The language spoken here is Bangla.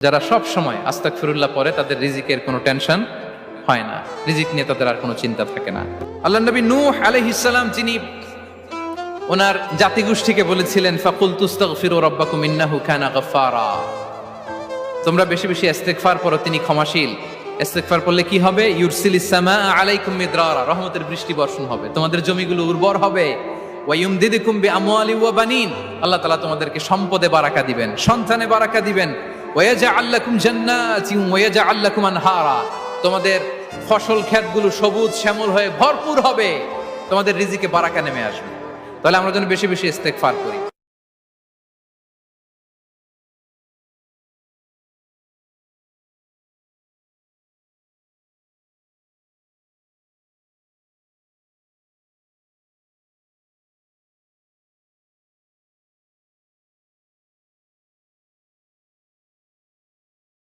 যারা সব সময় আস্তাগফিরুল্লাহ পড়ে তাদের রিজিকের কোনো টেনশন হয় না, রিজিক নিয়ে তাদের আর কোনো চিন্তা থাকে না। আল্লাহ নবী নূহ আলাইহিস সালাম যিনি ওনার জাতিগোষ্ঠীকে বলেছিলেন ফাকুল তুস্তাগফিরু রাব্বাকুম ইন্নাহু কানা গাফফারা, তোমরা বেশি বেশি ইস্তেগফার পড়ো, তিনি ক্ষমাশীল। ইস্তেগফার করলে কি হবে? ইউরসিলিস সামাআ আলাইকুম মিদরারা, রহমতের বৃষ্টি বর্ষণ হবে, তোমাদের জমিগুলো উর্বর হবে। ওয়া ইউমদিদুকুম বিআমওয়ালি ওয়া বানিন, আল্লাহ তাআলা তোমাদেরকে সম্পদে বারাকা দিবেন, সন্তানে বারাকা দিবেন। ওয়া ইয়াজআল লাকুম জান্নাতিন ওয়া ইয়াজআল লাকুম আনহারা, তোমাদের ফসল ক্ষেতগুলো সবুজ শ্যামল হয়ে ভরপুর হবে, তোমাদের রিজিকে বারাকা নেমে আসবে। তাহলে আমরা যেন বেশি বেশি ইস্তেগফার করি।